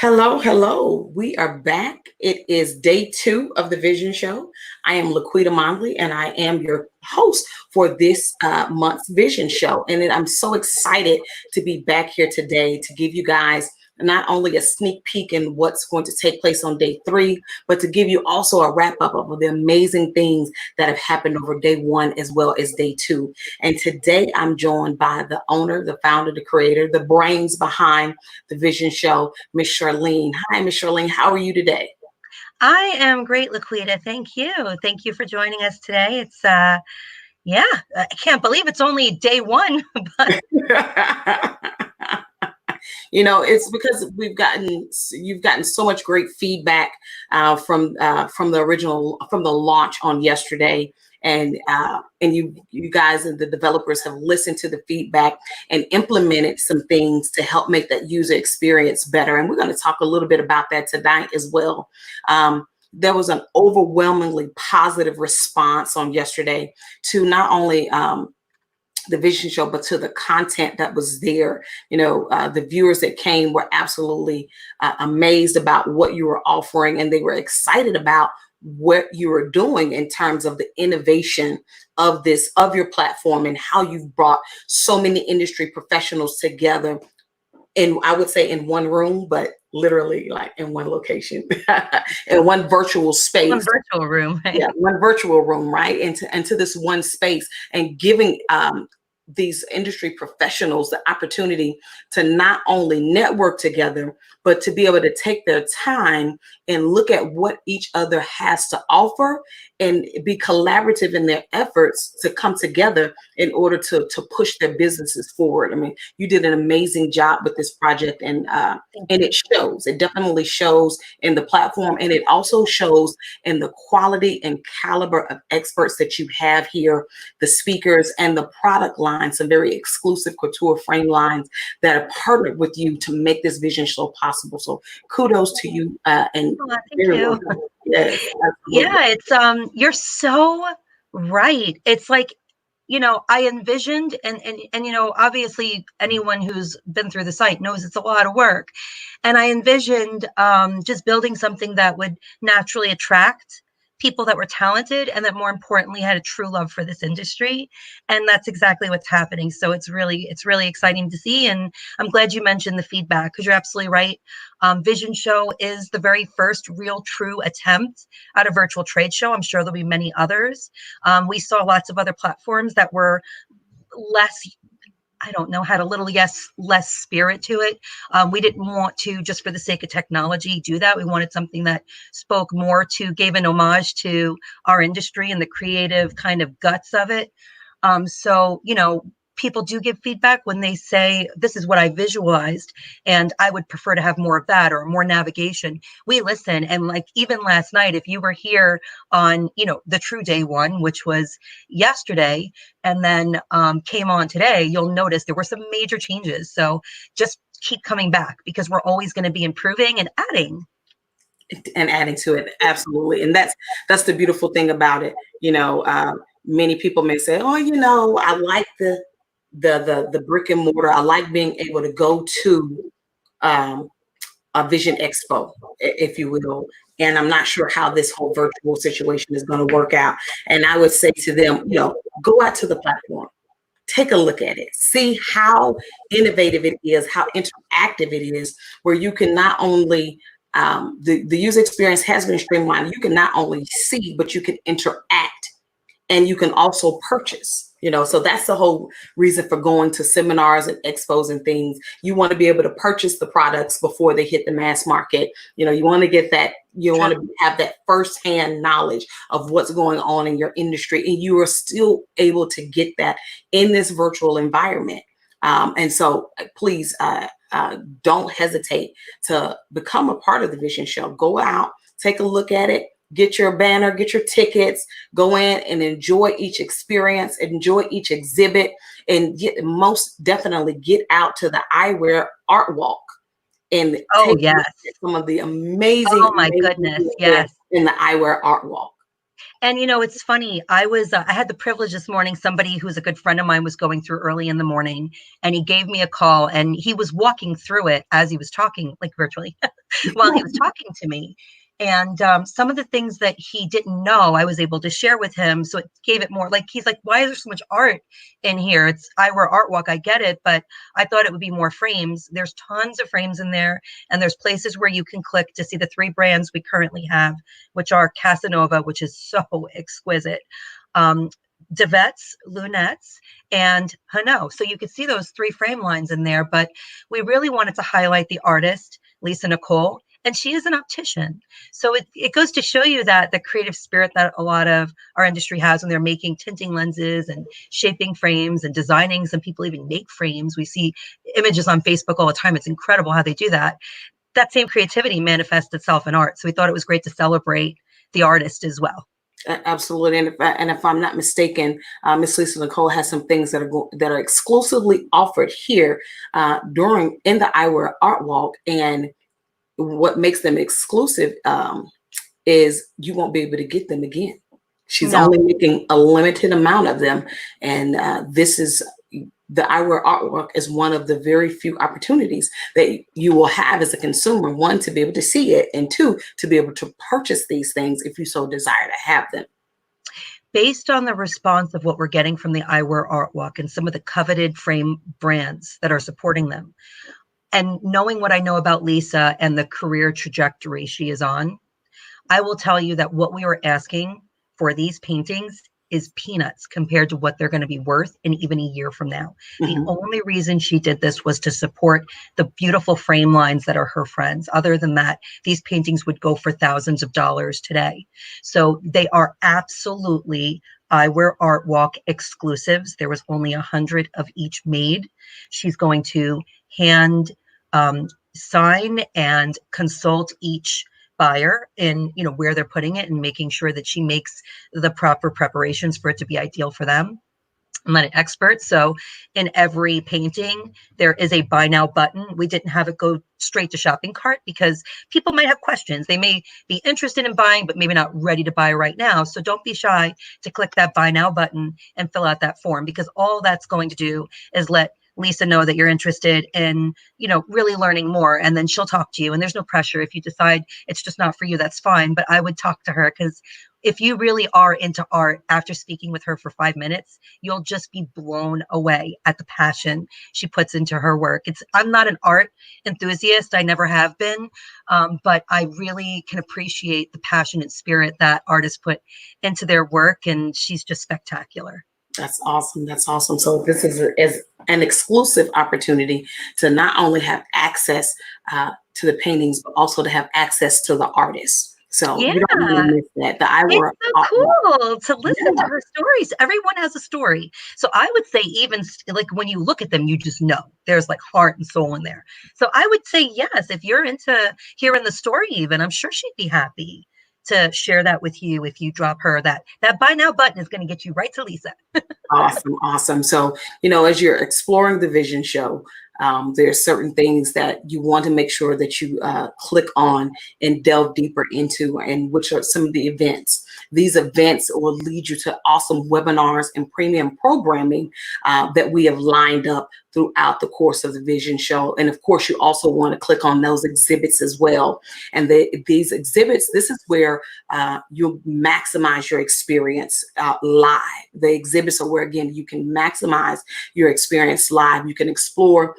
Hello, hello. We are back. It is day 2 of the Vision Show. I am Laquita Mondley, and I am your host for this month's Vision Show. And I'm so excited to be back here today to give you guys not only a sneak peek in what's going to take place on day 3, but to give you also a wrap up of the amazing things that have happened over day 1 as well as day 2. And today I'm joined by the owner, the founder, the creator, the brains behind the Vision Show, Miss Charlene. Hi, Miss Charlene. How are you today? I am great, Laquita. Thank you. Thank you for joining us today. Yeah, I can't believe it's only day 1, but It's because you've gotten so much great feedback from the launch on yesterday, and you guys and the developers have listened to the feedback and implemented some things to help make that user experience better. And we're going to talk a little bit about that tonight as well. There was an overwhelmingly positive response on yesterday to not only the Vision Show, but to the content that was there. The viewers that came were absolutely amazed about what you were offering, and they were excited about what you were doing in terms of the innovation of your platform and how you've brought so many industry professionals together. And I would say in one room, but literally like in one location, in one virtual space. one virtual room. Right? Yeah, one virtual room, right? Into this one space, and giving these industry professionals the opportunity to not only network together, but to be able to take their time and look at what each other has to offer and be collaborative in their efforts to come together in order to push their businesses forward. I mean, you did an amazing job with this project, and it shows. It definitely shows in the platform, and it also shows in the quality and caliber of experts that you have here, the speakers and the product lines, some very exclusive couture frame lines that are partnered with you to make this Vision Show possible. So kudos to you. And thank you. Yes, Yeah, you're so right. It's like, I envisioned and obviously anyone who's been through the site knows it's a lot of work. And I envisioned just building something that would naturally attract people that were talented and that more importantly had a true love for this industry. And that's exactly what's happening. So it's really exciting to see. And I'm glad you mentioned the feedback, because you're absolutely right. Vision Show is the very first real true attempt at a virtual trade show. I'm sure there'll be many others. We saw lots of other platforms that were less, I don't know, had a little less spirit to it. We didn't want to, just for the sake of technology, do that. We wanted something that spoke more to, gave an homage to our industry and the creative kind of guts of it. So, people do give feedback when they say, this is what I visualized, and I would prefer to have more of that or more navigation. We listen. And like even last night, if you were here on, the true day 1, which was yesterday, and then came on today, you'll notice there were some major changes. So just keep coming back, because we're always going to be improving and adding. And adding to it, absolutely. And that's the beautiful thing about it. Many people may say, oh, I like the brick and mortar. I like being able to go to a Vision Expo, if you will. And I'm not sure how this whole virtual situation is going to work out. And I would say to them, go out to the platform, take a look at it, see how innovative it is, how interactive it is, where you can not only the user experience has been streamlined. You can not only see, but you can interact, and you can also purchase. So that's the whole reason for going to seminars and expos and things. You want to be able to purchase the products before they hit the mass market. You want to get that. You want to have that firsthand knowledge of what's going on in your industry, and you are still able to get that in this virtual environment. And so please don't hesitate to become a part of the Vision Show. Go out, take a look at it, get your banner, get your tickets, go in and enjoy each experience, enjoy each exhibit, and most definitely get out to the eyewear art walk and take some of the amazing, goodness, yes, in the eyewear art walk. And, it's funny. I had the privilege this morning. Somebody who's a good friend of mine was going through early in the morning, and he gave me a call, and he was walking through it as he was talking, like virtually. while he was talking to me. And some of the things that he didn't know, I was able to share with him. So it gave it more, like, he's like, why is there so much art in here? It's Eyewear Art Walk. I get it, but I thought it would be more frames. There's tons of frames in there. And there's places where you can click to see the 3 brands we currently have, which are Casanova, which is so exquisite. Devet's, Lunettes, and Hano. So you could see those 3 frame lines in there, but we really wanted to highlight the artist, Lisa Nicole, and she is an optician. So it goes to show you that the creative spirit that a lot of our industry has when they're making tinting lenses and shaping frames and designing. Some people even make frames. We see images on Facebook all the time. It's incredible how they do that. That same creativity manifests itself in art. So we thought it was great to celebrate the artist as well. Absolutely, and if I'm not mistaken, Miss Lisa Nicole has some things that are exclusively offered here in the Eyewear Art Walk, and what makes them exclusive is you won't be able to get them again. She's No. only making a limited amount of them, and this is the Eyewear Artwork is one of the very few opportunities that you will have as a consumer. 1, to be able to see it, and 2, to be able to purchase these things if you so desire to have them. Based on the response of what we're getting from the Eyewear Art Walk and some of the coveted frame brands that are supporting them, and knowing what I know about Lisa and the career trajectory she is on, I will tell you that what we were asking for these paintings is peanuts compared to what they're going to be worth in even a year from now. The only reason she did this was to support the beautiful frame lines that are her friends. Other than that, these paintings would go for thousands of dollars today. So they are absolutely Eyewear Art Walk exclusives. There was only 100 of each made. She's going to hand sign and consult each buyer in where they're putting it and making sure that she makes the proper preparations for it to be ideal for them. I'm not an expert, so in every painting there is a buy now button. We didn't have it go straight to shopping cart because people might have questions. They may be interested in buying but maybe not ready to buy right now, so don't be shy to click that buy now button and fill out that form, because all that's going to do is let Lisa know that you're interested in, really learning more, and then she'll talk to you. And there's no pressure. If you decide it's just not for you, that's fine. But I would talk to her, because if you really are into art, after speaking with her for 5 minutes, you'll just be blown away at the passion she puts into her work. I'm not an art enthusiast. I never have been. But I really can appreciate the passion and spirit that artists put into their work. And she's just spectacular. That's awesome. That's awesome. So this is an exclusive opportunity to not only have access to the paintings, but also to have access to the artists. So Yeah, you don't want to miss that. The Eyewear it's so cool to listen to Yeah. her stories. Everyone has a story. So I would say, even like when you look at them, you just know there's like heart and soul in there. So I would say, yes, if you're into hearing the story, even, I'm sure she'd be happy to share that with you. If you drop her that buy now button is going to get you right to Lisa. Awesome, awesome. So, as you're exploring the vision show, there's certain things that you want to make sure that you click on and delve deeper into, and which are some of the events. These events will lead you to awesome webinars and premium programming that we have lined up throughout the course of the vision show. And of course, you also want to click on those exhibits as well. And these exhibits, this is where you'll maximize your experience live. The exhibits are where, again, you can maximize your experience live. You can explore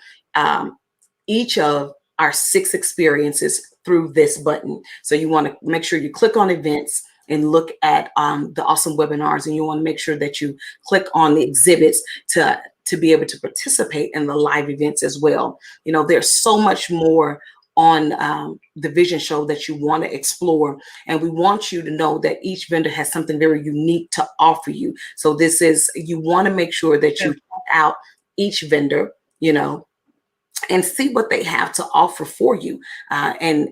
each of our 6 experiences through this button. So you want to make sure you click on events and look at the awesome webinars, and you want to make sure that you click on the exhibits to be able to participate in the live events as well. There's so much more on the vision show that you want to explore, and we want you to know that each vendor has something very unique to offer you. So you want to make sure that you check out each vendor, and see what they have to offer for you. And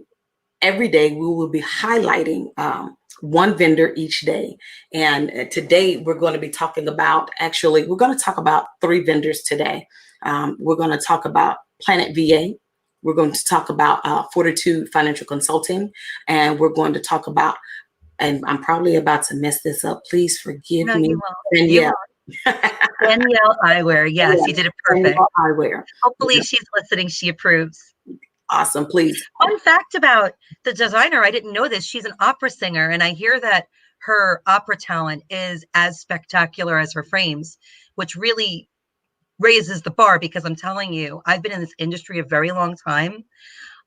every day we will be highlighting one vendor each day. And today we're going to be talking about, we're going to talk about 3 vendors today. We're going to talk about Planet VA. We're going to talk about Fortitude Financial Consulting. And we're going to talk about, and I'm probably about to mess this up, please forgive me. You won't. Danielle Eyewear. Yes, you did it perfect. Eyewear. Hopefully she's listening. She approves. Awesome. Please. Fun fact about the designer, I didn't know this. She's an opera singer, and I hear that her opera talent is as spectacular as her frames, which really raises the bar because I'm telling you, I've been in this industry a very long time.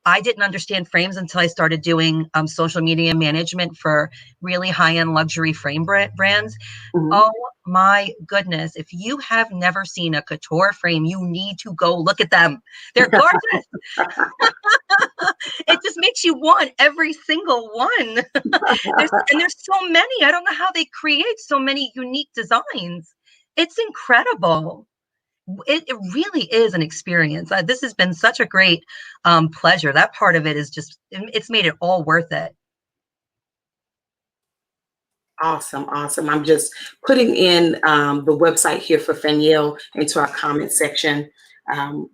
I didn't understand frames until I started doing social media management for really high-end luxury frame brands. Mhm. Oh my goodness. If you have never seen a couture frame, you need to go look at them. They're gorgeous. It just makes you want every single one. there's so many. I don't know how they create so many unique designs. It's incredible. It really is an experience. This has been such a great pleasure. That part of it is just, it's made it all worth it. Awesome, awesome. I'm just putting in the website here for Faniel into our comment section. Um,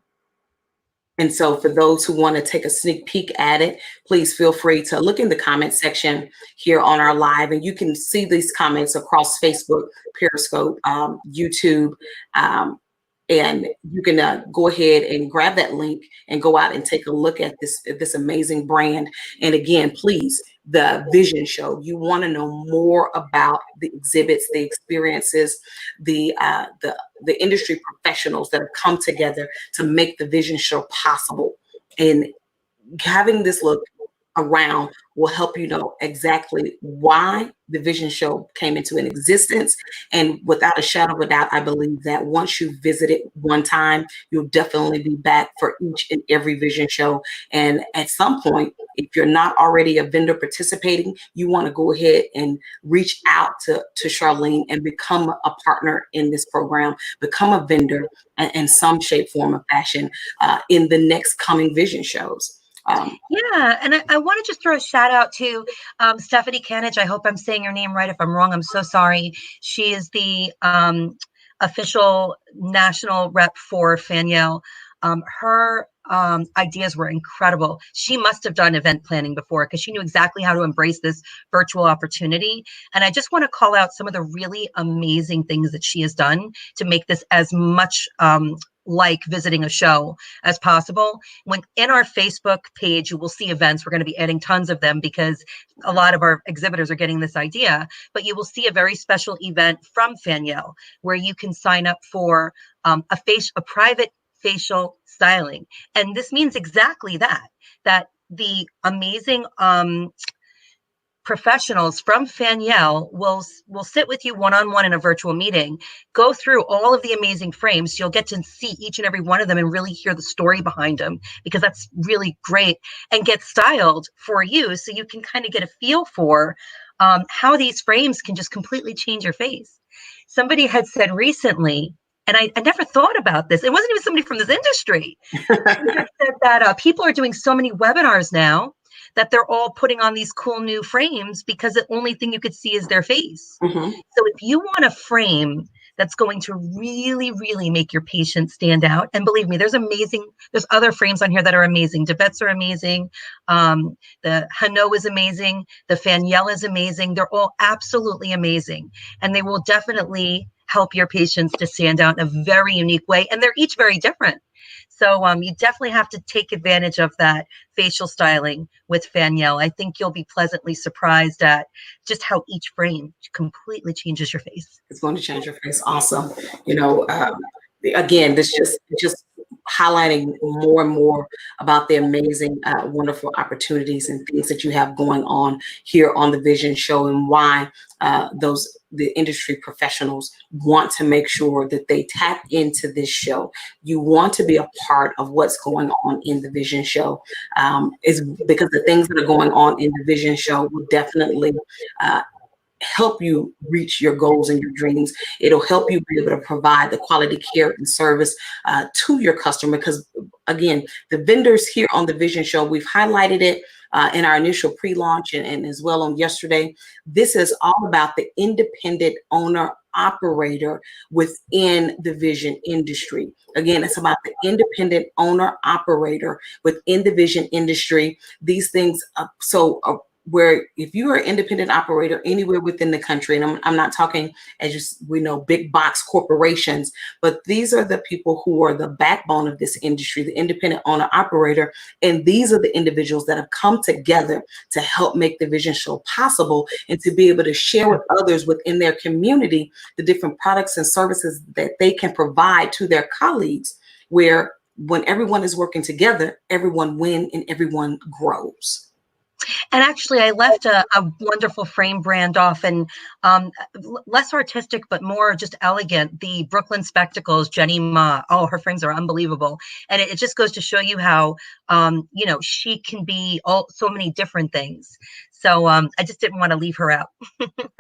and so for those who want to take a sneak peek at it, please feel free to look in the comment section here on our live, and you can see these comments across Facebook, Periscope, YouTube, and you can go ahead and grab that link and go out and take a look at this amazing brand. And again, please, the vision show, you want to know more about the exhibits, the experiences, the industry professionals that have come together to make the vision show possible. And having this look around will help you know exactly why the vision show came into an existence. And without a shadow of a doubt, I believe that once you visit it one time, you'll definitely be back for each and every vision show. And at some point, if you're not already a vendor participating, you want to go ahead and reach out to Charlene and become a partner in this program, become a vendor in some shape, form, or fashion in the next coming vision shows. Yeah, and I want to just throw a shout out to Stephanie Canich. I hope I'm saying your name right. If I'm wrong, I'm so sorry. She is the official national rep for Faniel. Her ideas were incredible. She must have done event planning before because she knew exactly how to embrace this virtual opportunity. And I just want to call out some of the really amazing things that she has done to make this as much like visiting a show as possible. When in our Facebook page, you will see events. We're going to be adding tons of them because a lot of our exhibitors are getting this idea, but you will see a very special event from Faniel where you can sign up for a private facial styling. And this means exactly that the amazing professionals from Faniel will sit with you one-on-one in a virtual meeting, go through all of the amazing frames. You'll get to see each and every one of them and really hear the story behind them, because that's really great, and get styled for you so you can kind of get a feel for how these frames can just completely change your face. Somebody had said recently, and I never thought about this. It wasn't even somebody from this industry. Somebody had said that people are doing so many webinars now that they're all putting on these cool new frames because the only thing you could see is their face. Mm-hmm. So if you want a frame that's going to really, really make your patient stand out, and believe me, there's other frames on here that are amazing. Devet's are amazing. The Hanot is amazing. The Faniel is amazing. They're all absolutely amazing. And they will definitely help your patients to stand out in a very unique way. And they're each very different. So you definitely have to take advantage of that facial styling with Faniel. I think you'll be pleasantly surprised at just how each frame completely changes your face. It's going to change your face. Awesome. You know, again, this just highlighting more and more about the amazing, wonderful opportunities and things that you have going on here on the Vision Show, and why the industry professionals want to make sure that they tap into this show. You want to be a part of what's going on in the Vision Show, is because the things that are going on in the Vision Show will definitely help you reach your goals and your dreams. It'll help you be able to provide the quality care and service to your customer. Because again, the vendors here on the Vision Show, we've highlighted it in our initial pre-launch and as well on yesterday. This is all about the independent owner operator within the vision industry. Again, it's about the independent owner operator within the vision industry. These things where if you are an independent operator anywhere within the country, and I'm not talking, as we know, big box corporations, but these are the people who are the backbone of this industry, the independent owner operator. And these are the individuals that have come together to help make the Vision Show possible and to be able to share with others within their community the different products and services that they can provide to their colleagues, where when everyone is working together, everyone wins and everyone grows. And actually, I left a wonderful frame brand off, and less artistic, but more just elegant. The Brooklyn Spectacles, Jenny Ma. Oh, her frames are unbelievable. And it just goes to show you how, she can be so many different things. So I just didn't want to leave her out.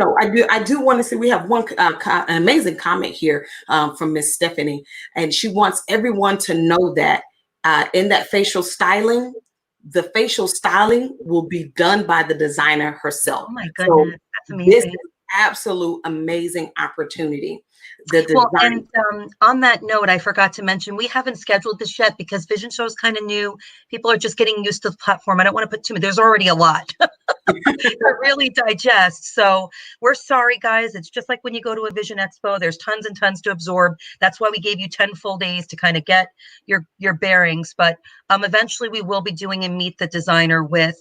So I do want to say we have an amazing comment here from Miss Stephanie, and she wants everyone to know that in that facial styling, the facial styling will be done by the designer herself. Oh my So goodness, that's amazing. this is absolute amazing opportunity. Well, and on that note, I forgot to mention, we haven't scheduled this yet because Vision Show is kind of new. People are just getting used to the platform. I don't want to put too much. There's already a lot to really digest. So we're sorry, guys. It's just like when you go to a Vision Expo, there's tons and tons to absorb. That's why we gave you 10 full days to kind of get your bearings. But eventually we will be doing a Meet the Designer with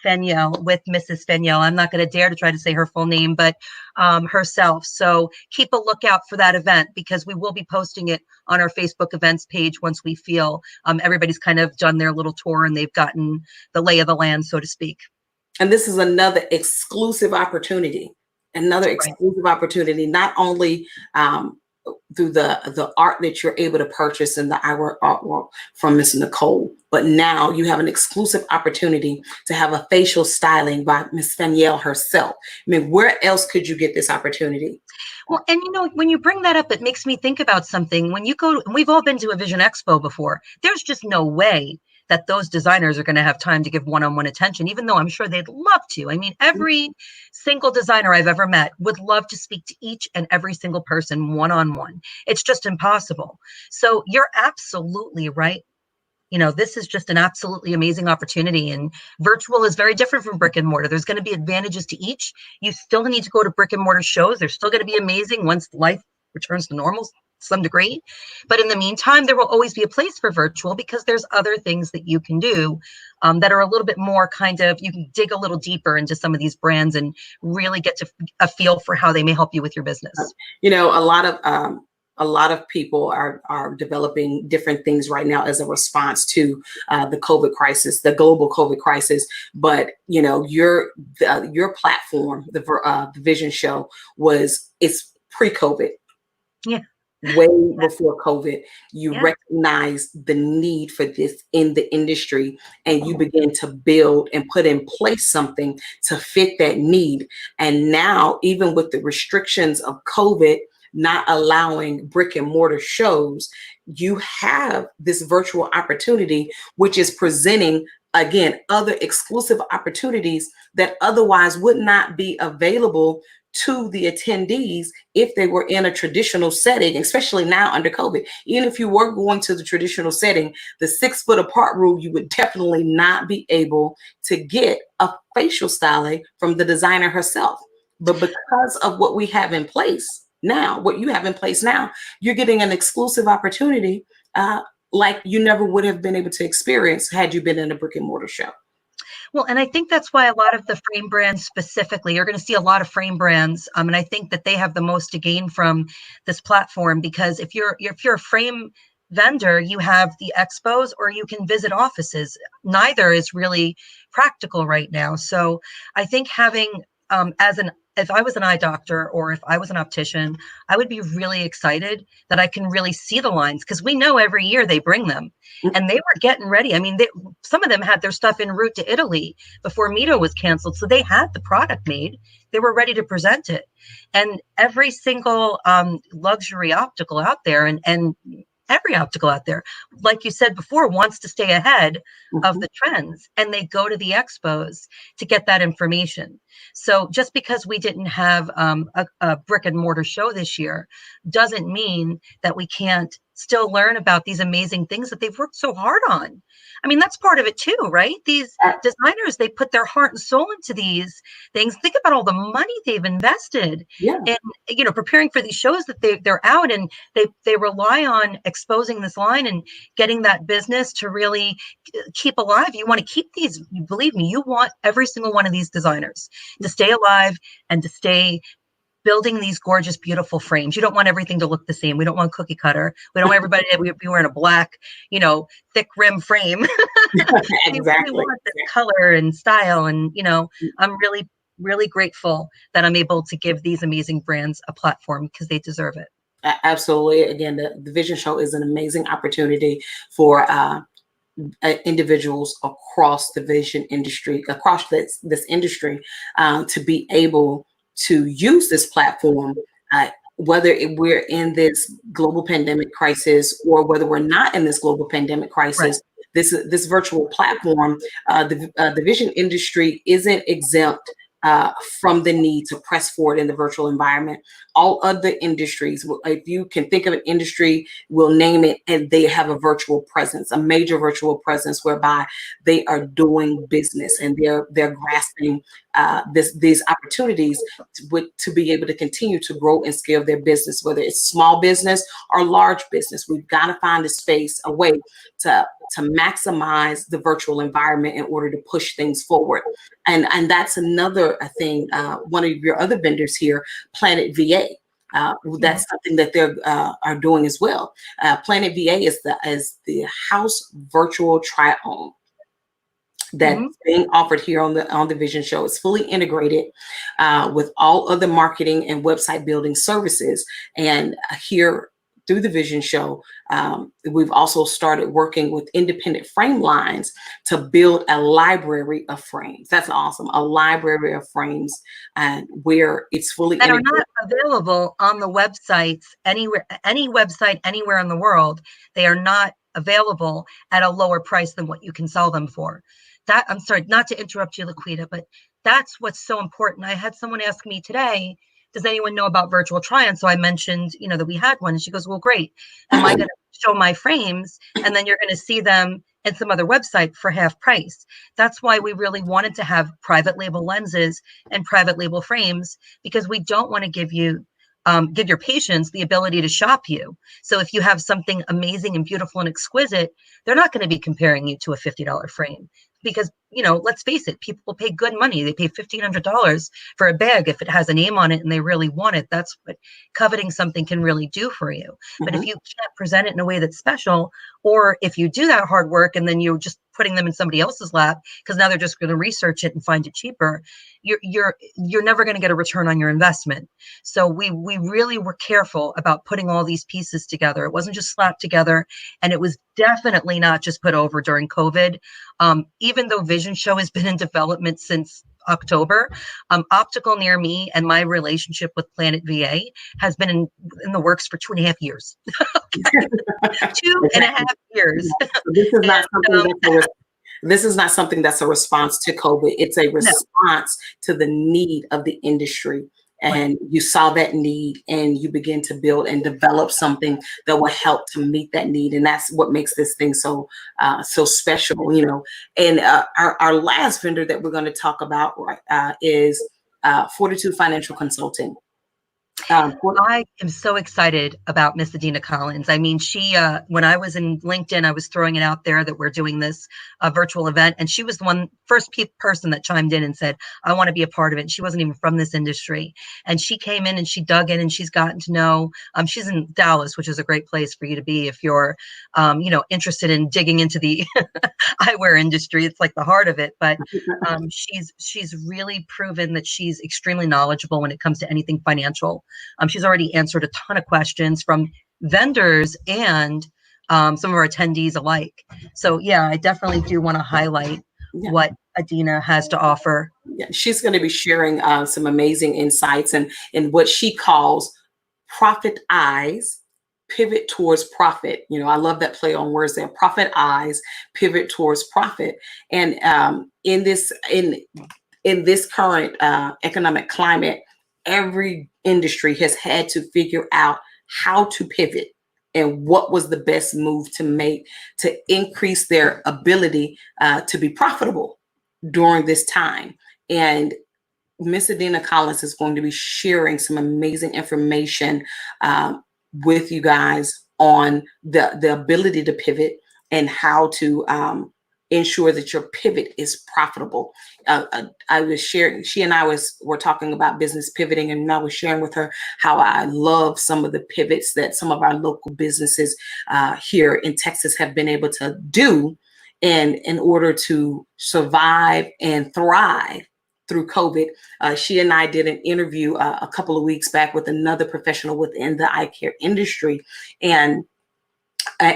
Feniel, with Mrs. Feniel. I'm not going to dare to try to say her full name, but herself. So keep a lookout for that event, because we will be posting it on our Facebook events page once we feel everybody's kind of done their little tour and they've gotten the lay of the land, so to speak. And this is another exclusive opportunity, opportunity, not only through the art that you're able to purchase in the artwork from Miss Nicole, but now you have an exclusive opportunity to have a facial styling by Miss Feniel herself. I mean, where else could you get this opportunity? Well, and when you bring that up, it makes me think about something. When you go, we've all been to a Vision Expo before. There's just no way that those designers are going to have time to give one-on-one attention, even though I'm sure they'd love to. I mean, every single designer I've ever met would love to speak to each and every single person one-on-one. It's just impossible. So you're absolutely right. This is just an absolutely amazing opportunity, and virtual is very different from brick and mortar. There's going to be advantages to each. You still need to go to brick and mortar shows. They're still going to be amazing once life returns to normal to some degree. But in the meantime, there will always be a place for virtual, because there's other things that you can do that are a little bit more kind of, you can dig a little deeper into some of these brands and really get to a feel for how they may help you with your business. A lot of people are developing different things right now as a response to the COVID crisis, the global COVID crisis. But your platform, the Vision Show, it's pre-COVID. Yeah. Way before COVID, you recognize the need for this in the industry, and you begin to build and put in place something to fit that need. And now, even with the restrictions of COVID not allowing brick and mortar shows, you have this virtual opportunity, which is presenting, again, other exclusive opportunities that otherwise would not be available to the attendees if they were in a traditional setting, especially now under COVID. Even if you were going to the traditional setting, the 6 foot apart rule, you would definitely not be able to get a facial styling from the designer herself. But because of what we have in place now, what you have in place now, you're getting an exclusive opportunity like you never would have been able to experience had you been in a brick and mortar show. Well, and I think that's why a lot of the frame brands specifically, you're going to see a lot of frame brands. And I think that they have the most to gain from this platform, because if you're a frame vendor, you have the expos or you can visit offices. Neither is really practical right now. So I think having if I was an eye doctor or if I was an optician, I would be really excited that I can really see the lines, because we know every year they bring them and they were getting ready. I mean, some of them had their stuff en route to Italy before Mito was canceled. So they had the product made. They were ready to present it. And every single luxury optical out there and every optical out there, like you said before, wants to stay ahead of the trends, and they go to the expos to get that information. So just because we didn't have a brick and mortar show this year doesn't mean that we can't still learn about these amazing things that they've worked so hard on. I mean, that's part of it too, right? These Uh, designers, they put their heart and soul into these things. Think about all the money they've invested yeah. in, preparing for these shows that they're out, and they rely on exposing this line and getting that business to really keep alive. You want to keep these, believe me, you want every single one of these designers to stay alive and to stay building these gorgeous, beautiful frames. You don't want everything to look the same. We don't want cookie cutter. We don't want everybody to be wearing a black, thick rim frame. We really Exactly. want the color and style. And, I'm really, really grateful that I'm able to give these amazing brands a platform because they deserve it. Absolutely. Again, the Vision Show is an amazing opportunity for individuals across the vision industry, across this industry, to be able to use this platform, whether we're in this global pandemic crisis or whether we're not in this global pandemic Right. crisis. This virtual platform, the vision industry isn't exempt from the need to press forward in the virtual environment. All other industries, if you can think of an industry, we'll name it, and they have a virtual presence, a major virtual presence, whereby they are doing business and they're grasping these opportunities to be able to continue to grow and scale their business, whether it's small business or large business. We've got to find a space, a way to maximize the virtual environment in order to push things forward. And that's another thing. One of your other vendors here, Planet VA. That's something that they are doing as well. Planet VA is the house virtual try-on that's being offered here on the Vision Show. It's fully integrated with all other marketing and website building services. And here through the Vision Show, we've also started working with independent frame lines to build a library of frames. That's awesome. A library of frames, and where it's fully that integrated. are not available on the websites anywhere, any website anywhere in the world. They are not available at a lower price than what you can sell them for. I'm sorry, not to interrupt you, Laquita, but that's what's so important. I had someone ask me today, does anyone know about virtual try-on? So I mentioned, that we had one, and she goes, well, great. Am I going to show my frames, and then you're going to see them in some other website for half price? That's why we really wanted to have private label lenses and private label frames, because we don't want to give your patients the ability to shop you. So if you have something amazing and beautiful and exquisite, they're not going to be comparing you to a $50 frame. Because, let's face it, people pay good money. They pay $1,500 for a bag if it has a name on it and they really want it. That's what coveting something can really do for you. But if you can't present it in a way that's special, or if you do that hard work and then you're just putting them in somebody else's lap because now they're just going to research it and find it cheaper, you're never going to get a return on your investment. So we really were careful about putting all these pieces together. It wasn't just slapped together, and it was definitely not just put over during COVID. Even though Vision Show has been in development since October, Optical Near Me and my relationship with Planet VA has been in the works for 2.5 years. Okay. 2.5 years. So this is not something that's a response to COVID. It's a response to the need of the industry. And you saw that need, and you begin to build and develop something that will help to meet that need. And that's what makes this thing so special, And our last vendor that we're going to talk about is Fortitude Financial Consulting. I am so excited about Miss Adina Collins. I mean, she, when I was in LinkedIn, I was throwing it out there that we're doing this virtual event. And she was the first person that chimed in and said, I want to be a part of it. And she wasn't even from this industry. And she came in and she dug in and she's gotten to know, she's in Dallas, which is a great place for you to be if you're, interested in digging into the eyewear industry. It's like the heart of it. But she's really proven that she's extremely knowledgeable when it comes to anything financial. She's already answered a ton of questions from vendors and some of our attendees alike. So yeah, I definitely do want to highlight what Adina has to offer. Yeah, she's going to be sharing some amazing insights and what she calls profit eyes, pivot towards profit. I love that play on words there. Profit eyes, pivot towards profit. And in this current economic climate, every industry has had to figure out how to pivot, and what was the best move to make to increase their ability to be profitable during this time. And Miss Adina Collins is going to be sharing some amazing information with you guys on the ability to pivot and how to ensure that your pivot is profitable. I was sharing, she and I were talking about business pivoting, and I was sharing with her how I love some of the pivots that some of our local businesses here in Texas have been able to do in order to survive and thrive through COVID. She and I did an interview a couple of weeks back with another professional within the eye care industry. And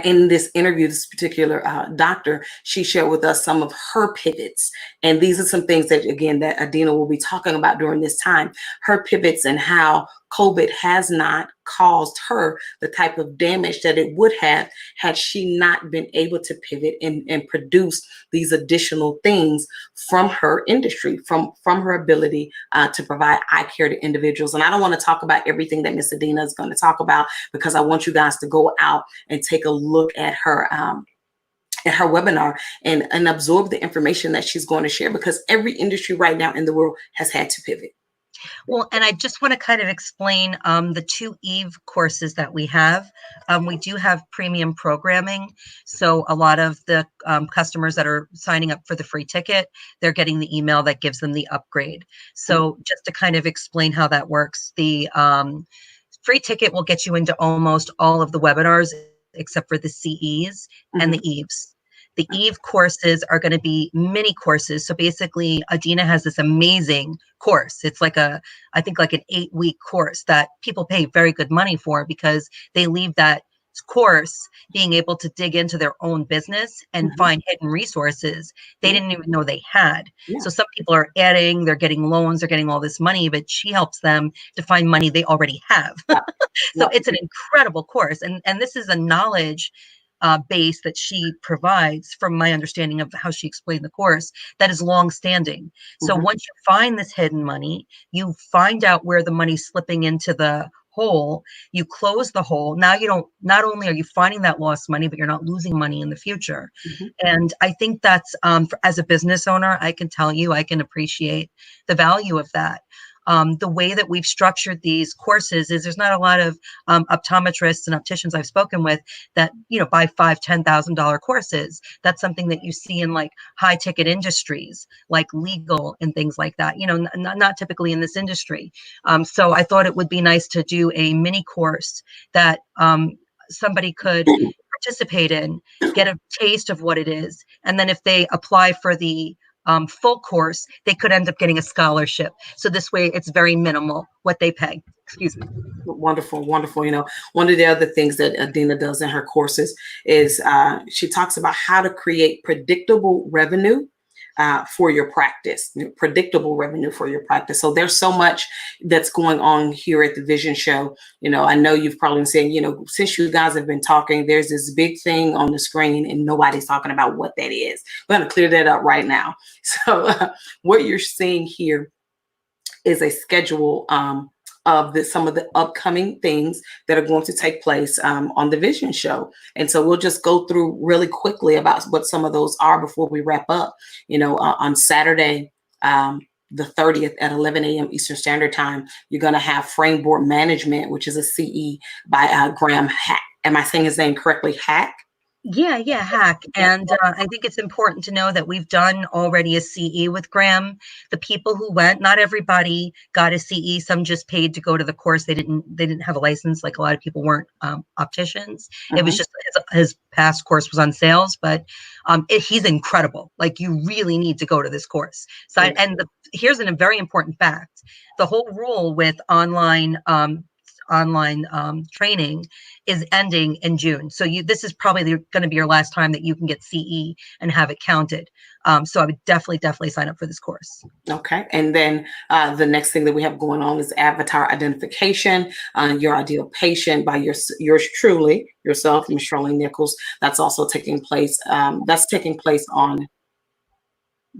in this interview, this particular doctor, she shared with us some of her pivots. And these are some things that, again, that Adina will be talking about during this time, her pivots and how COVID has not caused her the type of damage that it would have had she not been able to pivot and produce these additional things from her industry, from her ability to provide eye care to individuals. And I don't want to talk about everything that Miss Adina is going to talk about, because I want you guys to go out and take a look at her webinar and absorb the information that she's going to share, because every industry right now in the world has had to pivot. Well, and I just want to kind of explain the 2 Eve courses that we have. We do have premium programming. So a lot of the customers that are signing up for the free ticket, they're getting the email that gives them the upgrade. So just to kind of explain how that works, the free ticket will get you into almost all of the webinars except for the CEs and the Eves. The Eve courses are going to be mini courses. So basically, Adina has this amazing course. It's like I think like an 8-week course that people pay very good money for, because they leave that course being able to dig into their own business and find hidden resources they didn't even know they had. So some people are adding, they're getting loans, they're getting all this money, but she helps them to find money they already have. So it's an incredible course. And this is a knowledge base that she provides, from my understanding of how she explained the course, that is long-standing. So once you find this hidden money, you find out where the money's slipping into the hole, you close the hole. Now not only are you finding that lost money, but you're not losing money in the future. And I think that's, as a business owner, I can tell you, I can appreciate the value of that. The way that we've structured these courses is there's not a lot of optometrists and opticians I've spoken with that, buy $5,000-$10,000 courses. That's something that you see in like high ticket industries, like legal and things like that, not typically in this industry. So I thought it would be nice to do a mini course that somebody could participate in, get a taste of what it is. And then if they apply for the full course, they could end up getting a scholarship. So this way it's very minimal what they pay. Excuse me. Wonderful, wonderful. One of the other things that Adina does in her courses is she talks about how to create predictable revenue for your practice, predictable revenue for your practice. So there's so much that's going on here at the Vision Show. I know you've probably been saying, since you guys have been talking, there's this big thing on the screen and nobody's talking about what that is. We're going to clear that up right now. So what you're seeing here is a schedule of some of the upcoming things that are going to take place on the Vision Show. And so we'll just go through really quickly about what some of those are before we wrap up. On Saturday, the 30th at 11 a.m. Eastern Standard Time, you're going to have Frameboard Management, which is a CE by Graham Hack. Am I saying his name correctly? Hack? Yeah, Hack. And I think it's important to know that we've done already a CE with Graham. The people who went, not everybody got a CE. Some just paid to go to the course. They didn't have a license. Like a lot of people weren't opticians. It was just his past course was on sales, but he's incredible. Like, you really need to go to this course. So, here's a very important fact. The whole rule with online training is ending in June. So this is probably going to be your last time that you can get CE and have it counted. So I would definitely sign up for this course. Okay. And then the next thing that we have going on is avatar identification, your ideal patient by yours truly, yourself, Ms. Charlene Nichols. That's also taking place. That's taking place on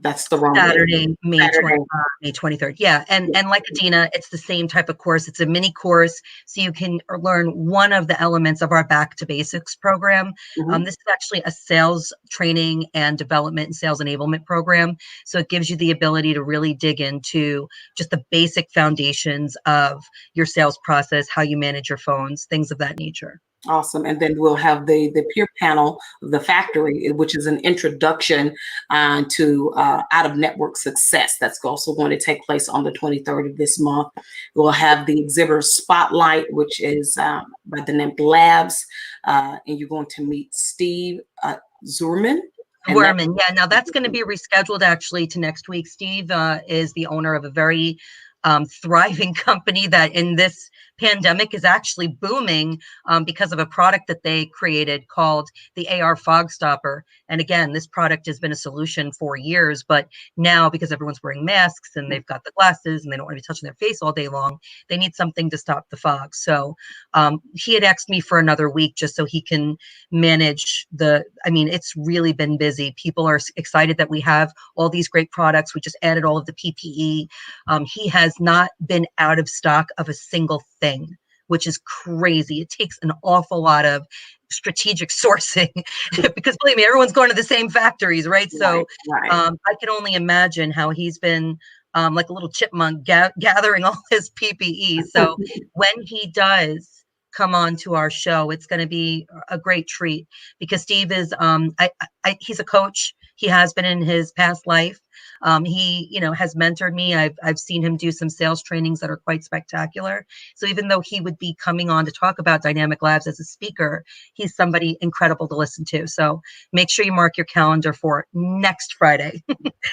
That's the wrong day. Saturday, Saturday. May 23rd. Yeah. And like Adina, it's the same type of course. It's a mini course. So you can learn one of the elements of our Back to Basics program. Mhm. This is actually a sales training and development and sales enablement program. So it gives you the ability to really dig into just the basic foundations of your sales process, how you manage your phones, things of that nature. Awesome. And then we'll have the peer panel, the factory, which is an introduction to out of network success. That's also going to take place on the 23rd of this month. We'll have the exhibitor spotlight, which is by the name Labs. And you're going to meet Steve Zurman. And that, Werman, yeah. Now that's going to be rescheduled actually to next week. Steve is the owner of a very thriving company that in this pandemic is actually booming because of a product that they created called the AR Fog Stopper. And again, this product has been a solution for years, but now because everyone's wearing masks and they've got the glasses and they don't want to be touching their face all day long, they need something to stop the fog. So he had asked me for another week just so he can manage it's really been busy. People are excited that we have all these great products. We just added all of the PPE. He has not been out of stock of a single thing, which is crazy. It takes an awful lot of strategic sourcing because believe me, everyone's going to the same factories, right? So right. I can only imagine how he's been like a little chipmunk gathering all his PPE. So when he does come on to our show, it's going to be a great treat because Steve is he's a coach. He has been in his past life. He has mentored me. I've seen him do some sales trainings that are quite spectacular. So even though he would be coming on to talk about Dynamic Labs as a speaker, he's somebody incredible to listen to. So make sure you mark your calendar for next Friday,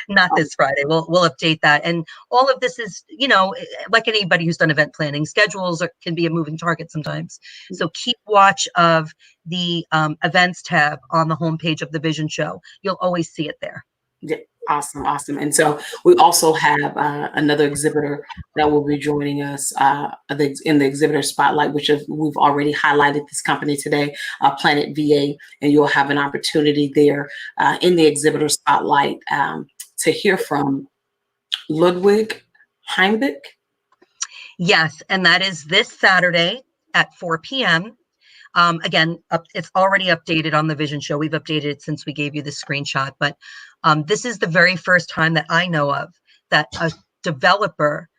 not this Friday. We'll update that. And all of this is, like anybody who's done event planning, schedules can be a moving target sometimes. So keep watch of the events tab on the homepage of the Vision Show. You'll always see it there. Yeah, awesome. And so we also have another exhibitor that will be joining us in the exhibitor spotlight, which we've already highlighted this company today, Planet VA, and you'll have an opportunity there in the exhibitor spotlight to hear from Ludwig Heimbeck. Yes, and that is this Saturday at 4 p.m. Again, it's already updated on the Vision Show. We've updated it since we gave you the screenshot, but this is the very first time that I know of that a developer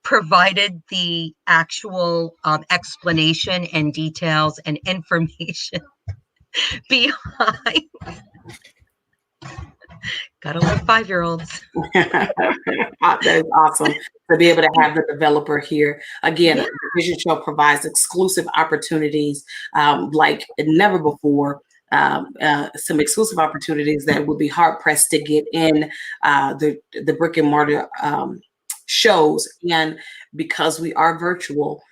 provided the actual explanation and details and information behind. Gotta love 5-year-olds. That is awesome to be able to have the developer here. Again, the Vision Show provides exclusive opportunities like never before. Some exclusive opportunities that would be hard pressed to get in the brick and mortar shows. And because we are virtual,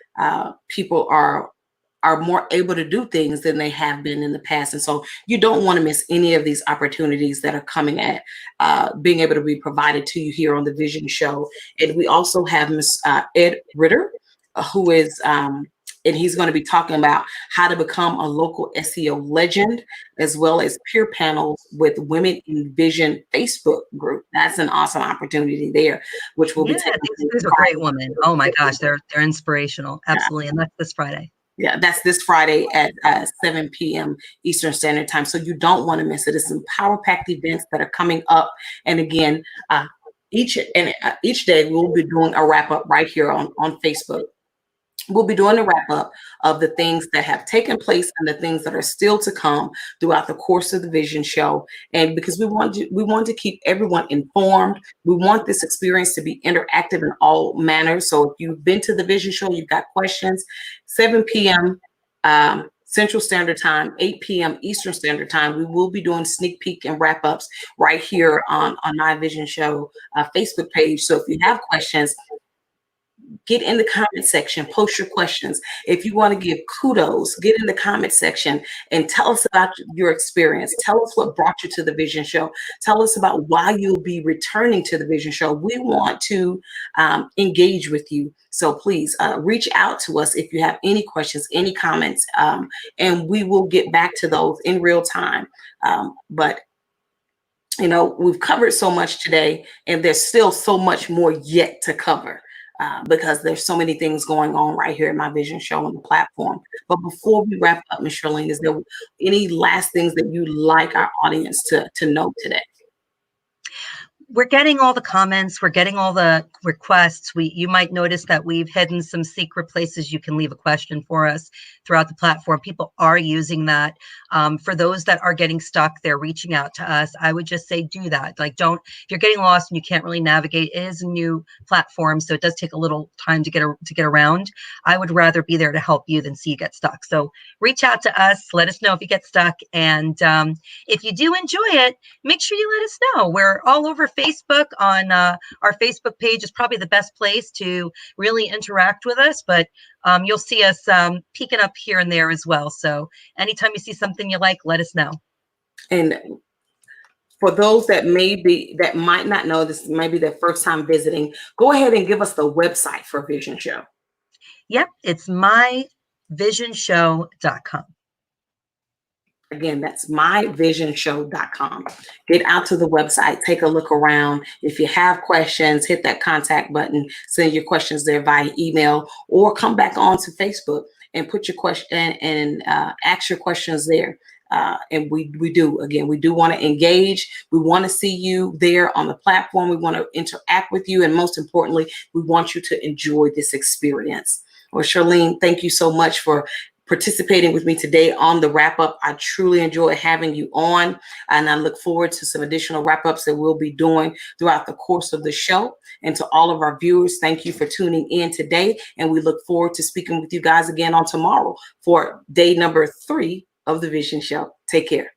people are more able to do things than they have been in the past. And so you don't want to miss any of these opportunities that are coming at being able to be provided to you here on the Vision Show. And we also have Ms. Ed Ritter, who is, and he's going to be talking about how to become a local SEO legend, as well as peer panels with Women in Vision Facebook group. That's an awesome opportunity there, which will be taking place. These are great women. Oh my gosh, they're inspirational. Absolutely. And that's this Friday. Yeah, that's this Friday at 7 p.m. Eastern Standard Time. So you don't want to miss it. It's some power-packed events that are coming up. And again, each day we'll be doing a wrap-up right here on Facebook. We'll be doing a wrap-up of the things that have taken place and the things that are still to come throughout the course of the Vision Show. And because we want to keep everyone informed, we want this experience to be interactive in all manners. So if you've been to the Vision Show, you've got questions, 7 p.m. Central Standard Time, 8 p.m. Eastern Standard Time, we will be doing sneak peek and wrap-ups right here on my Vision Show Facebook page. So if you have questions, get in the comment section, post your questions. If you want to give kudos, get in the comment section and tell us about your experience. Tell us what brought you to the Vision Show. Tell us about why you'll be returning to the Vision Show. We want to engage with you. So please reach out to us if you have any questions, any comments, and we will get back to those in real time. But You know, we've covered so much today, and there's still so much more yet to cover. Because there's so many things going on right here in my vision show on the platform. But before we wrap up, Ms. Charlene, is there any last things that you like our audience to know today? We're getting all the comments, we're getting all the requests. You might notice that we've hidden some secret places you can leave a question for us throughout the platform. People are using that. For those that are getting stuck, they're reaching out to us. I would just say do that. Like, don't, if you're getting lost and you can't really navigate, it is a new platform, so it does take a little time to get around. I would rather be there to help you than see you get stuck. So reach out to us, let us know if you get stuck, and if you do enjoy it, make sure you let us know. We're all over Facebook. On our Facebook page is probably the best place to really interact with us, but you'll see us peeking up here and there as well. So anytime you see something you like, let us know. And for those that might not know, this may be their first time visiting, go ahead and give us the website for Vision Show. Yep, it's myvisionshow.com. Again, that's myvisionshow.com. Get out to the website, take a look around. If you have questions, hit that contact button, send your questions there via email, or come back onto Facebook and put your question and ask your questions there. And we do want to engage. We want to see you there on the platform. We want to interact with you. And most importantly, we want you to enjoy this experience. Well, Charlene, thank you so much for participating with me today on the wrap up. I truly enjoy having you on, and I look forward to some additional wrap ups that we'll be doing throughout the course of the show. And to all of our viewers, thank you for tuning in today, and we look forward to speaking with you guys again on tomorrow for day number 3 of the Vision Show. Take care.